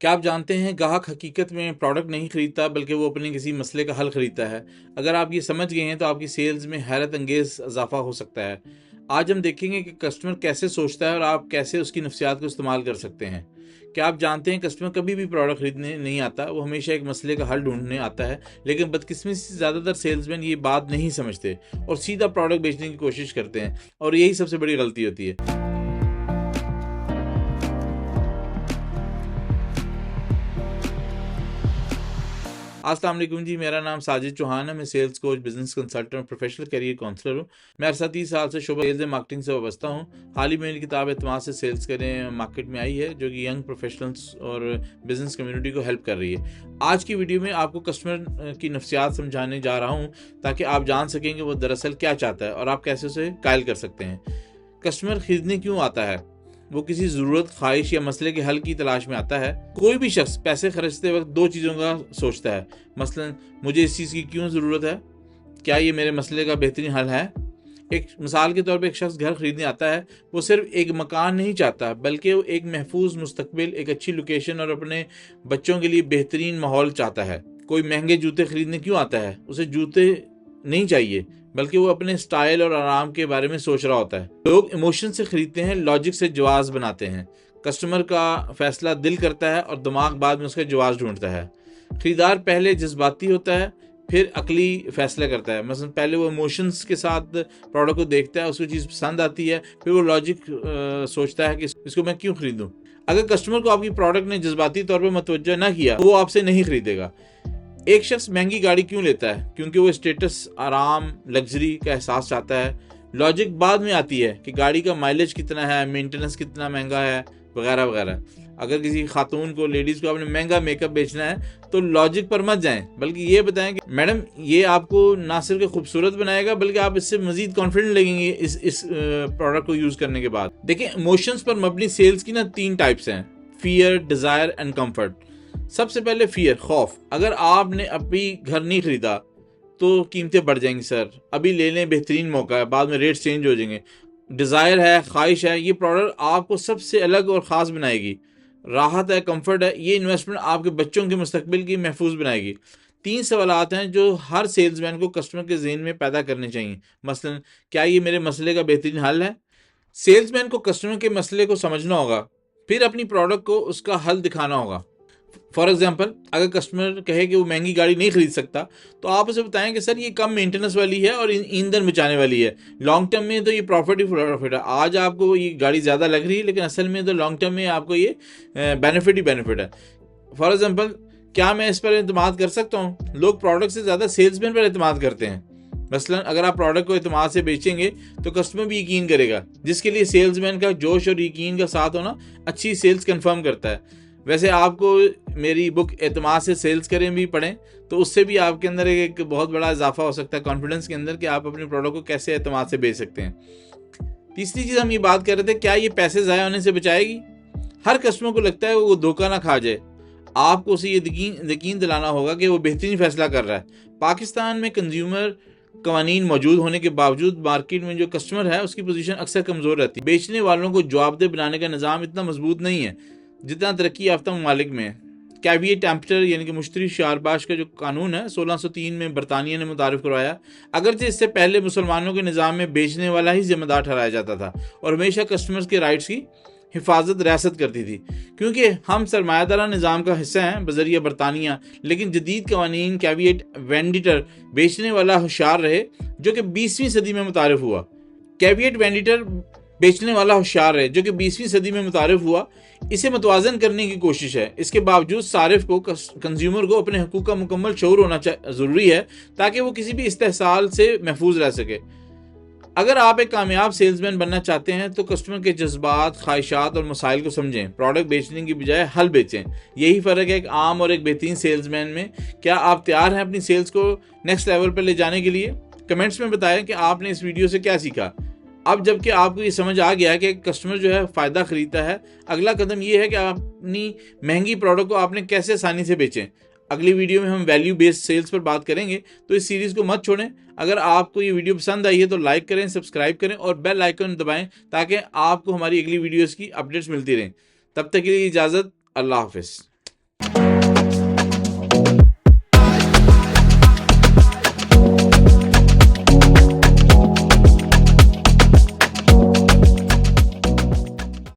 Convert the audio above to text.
क्या आप जानते हैं ग्राहक हकीकत में प्रोडक्ट नहीं खरीदता बल्कि वो अपने किसी मसले का हल खरीदता है। अगर आप ये समझ गए हैं तो आपकी सेल्स में हैरत अंगेज इजाफा हो सकता है। आज हम देखेंगे कि कस्टमर कैसे सोचता है और आप कैसे उसकी नफ्सियात को इस्तेमाल कर सकते हैं। क्या आप जानते हैं कस्टमर कभी भी प्रोडक्ट खरीदने नहीं आता, वो हमेशा एक मसले का हल ढूंढने आता है। लेकिन बदकिस्मती से ज़्यादातर सेल्समैन ये बात नहीं समझते और सीधा प्रोडक्ट बेचने की कोशिश करते हैं, और यही सबसे बड़ी गलती होती है। अस्सलाम वालेकुम जी, मेरा नाम साजिद चौहान है। मैं सेल्स कोच, बिजनेस कंसल्टेंट और प्रोफेशनल करियर काउंसलर हूँ। मैं अरसा 30 साल से शोबा सेल्स मार्केटिंग से वाबस्ता हूँ। हाल ही में मेरी किताब एतमाद से सेल्स करें मार्केट में आई है, जो कि यंग प्रोफेशनल्स और बिजनेस कम्युनिटी को हेल्प कर रही है। आज की वीडियो में आपको कस्टमर की नफ्सियात समझाने जा रहा हूँ ताकि आप जान सकें कि वो दरअसल क्या चाहता है और आप कैसे उसे कायल कर सकते हैं। कस्टमर खरीदने क्यों आता है? वो किसी ज़रूरत, ख्वाहिश या मसले के हल की तलाश में आता है। कोई भी शख्स पैसे खर्चते वक्त दो चीज़ों का सोचता है। मसलन, मुझे इस चीज़ की क्यों ज़रूरत है, क्या ये मेरे मसले का बेहतरीन हल है। एक मिसाल के तौर पे एक शख्स घर खरीदने आता है, वो सिर्फ एक मकान नहीं चाहता बल्कि वो एक महफूज मुस्तकबिल, एक अच्छी लोकेशन और अपने बच्चों के लिए बेहतरीन माहौल चाहता है। कोई महंगे जूते खरीदने क्यों आता है? उसे जूते नहीं चाहिए बल्कि वो अपने स्टाइल और आराम के बारे में सोच रहा होता है। लोग इमोशन से खरीदते हैं, लॉजिक से जवाब बनाते हैं। कस्टमर का फैसला दिल करता है और दिमाग बाद में उसका जवाब ढूंढता है। खरीदार पहले जज्बाती होता है, फिर अकली फैसला करता है। मसलन पहले वो इमोशंस के साथ प्रोडक्ट को देखता है, उसको चीज़ पसंद आती है, फिर वो लॉजिक सोचता है कि इसको मैं क्यों खरीदूं। अगर कस्टमर को आपकी प्रोडक्ट ने जज्बाती तौर पर मतवज्जो ना किया तो वो आपसे नहीं खरीदेगा। एक शख्स महंगी गाड़ी क्यों लेता है? क्योंकि वो स्टेटस, आराम, लग्जरी का एहसास चाहता है। लॉजिक बाद में आती है कि गाड़ी का माइलेज कितना है, मेंटेनेंस कितना महंगा है, वगैरह वगैरह। अगर किसी खातून को, लेडीज़ को आपने महंगा मेकअप बेचना है तो लॉजिक पर मत जाएं, बल्कि ये बताएं कि मैडम, ये आपको ना सिर्फ खूबसूरत बनाएगा बल्कि आप इससे मजीद कॉन्फिडेंट लगेंगे इस प्रोडक्ट को यूज़ करने के बाद। देखिए, इमोशंस पर मबनी सेल्स की ना 3 टाइप्स हैं: फियर, डिज़ायर एंड कम्फर्ट। सबसे पहले फियर, खौफ। अगर आपने अभी घर नहीं खरीदा तो कीमतें बढ़ जाएंगी सर, अभी ले लें, बेहतरीन मौका है, बाद में रेट्स चेंज हो जाएंगे। डिज़ायर है, ख्वाहिश है, ये प्रोडक्ट आपको सबसे अलग और ख़ास बनाएगी। राहत है, कंफर्ट है, ये इन्वेस्टमेंट आपके बच्चों के मुस्तकबिल की महफूज बनाएगी। 3 सवालात हैं जो हर सेल्समैन को कस्टमर के ज़हन में पैदा करने चाहिए। मसलन, क्या ये मेरे मसले का बेहतरीन हल है? सेल्समैन को कस्टमर के मसले को समझना होगा, फिर अपनी प्रोडक्ट को उसका हल दिखाना होगा। फॉर एग्जाम्पल, अगर कस्टमर कहे कि वो महंगी गाड़ी नहीं खरीद सकता तो आप उसे बताएं कि सर, ये कम मेंटेनेंस वाली है और ईंधन बचाने वाली है। लॉन्ग टर्म में तो ये प्रॉफिट ही प्रॉफिट है। आज आपको ये गाड़ी ज़्यादा लग रही है लेकिन असल में तो लॉन्ग टर्म में आपको ये बेनिफिट ही बेनिफिट है। फॉर एग्जाम्पल, क्या मैं इस पर एतमाद कर सकता हूँ? लोग प्रोडक्ट से ज़्यादा सेल्समैन पर एतमाद करते हैं। मसलन, अगर आप प्रोडक्ट को एतमाद से बेचेंगे तो कस्टमर भी यकीन करेगा, जिसके लिए सेल्समैन का जोश और यकीन का साथ होना अच्छी सेल्स कंफर्म करता है। वैसे आपको मेरी बुक एतमाद से सेल्स करें भी पढ़ें तो उससे भी आपके अंदर एक बहुत बड़ा इजाफा हो सकता है कॉन्फिडेंस के अंदर, कि आप अपने प्रोडक्ट को कैसे एतमाद से बेच सकते हैं। तीसरी चीज़ हम ये बात कर रहे थे, क्या ये पैसे ज़ाया होने से बचाएगी? हर कस्टमर को लगता है वो धोखा ना खा जाए। आपको उसे ये यकीन दिलाना होगा कि वो बेहतरीन फैसला कर रहा है। पाकिस्तान में कंज्यूमर कवानीन मौजूद होने के बावजूद मार्केट में जो कस्टमर है उसकी पोजीशन अक्सर कमज़ोर रहती है। बेचने वालों को जवाबदेह बनाने का निज़ाम इतना मजबूत नहीं है जितना तरक्की याफ्ता ममालिक में है। कैविएट टेम्पटर यानी कि मुश्तरी शारबाश का जो कानून है 1603 में बरतानिया ने मुतारिफ करवाया। अगरचे इससे पहले मुसलमानों के निज़ाम में बेचने वाला ही जिम्मेदार ठहराया जाता था और हमेशा कस्टमर्स के राइट्स की हिफाजत रियासत करती थी। क्योंकि हम सरमायादारा निज़ाम का हिस्सा हैं बजरिया बरतानिया, लेकिन जदीद कवानीन कैविएट वेंडिटर बेचने वाला होशियार रहे, जो कि 20वीं सदी में मुतारिफ हुआ। कैविएट वेंडिटर बेचने वाला होशियार है जो कि 20वीं सदी में मुतारिफ हुआ, इसे मुतवाजन करने की कोशिश है। इसके बावजूद सारिफ को, कंज्यूमर को अपने हकूक़ का मुकम्मल शऊर होना ज़रूरी है ताकि वो किसी भी इस्तेहसाल से महफूज रह सके। अगर आप एक कामयाब सेल्समैन बनना चाहते हैं तो कस्टमर के जज्बात, ख्वाहिशात और मसाइल को समझें। प्रोडक्ट बेचने की बजाय हल बेचें। यही फ़र्क है एक आम और एक बेहतरीन सेल्समैन में। क्या आप तैयार हैं अपनी सेल्स को नेक्स्ट लेवल पर ले जाने के लिए? कमेंट्स में बताएं कि आपने इस वीडियो से क्या सीखा। अब जबकि आपको ये समझ आ गया है कि कस्टमर जो है फ़ायदा खरीदता है, अगला कदम ये है कि आप अपनी महंगी प्रोडक्ट को आपने कैसे आसानी से बेचें। अगली वीडियो में हम वैल्यू बेस्ड सेल्स पर बात करेंगे, तो इस सीरीज़ को मत छोड़ें। अगर आपको ये वीडियो पसंद आई है तो लाइक करें, सब्सक्राइब करें और बेल आइकन दबाएं ताकि आपको हमारी अगली वीडियोज़ की अपडेट्स मिलती रहें। तब तक के लिए इजाज़त, अल्लाह हाफिज़।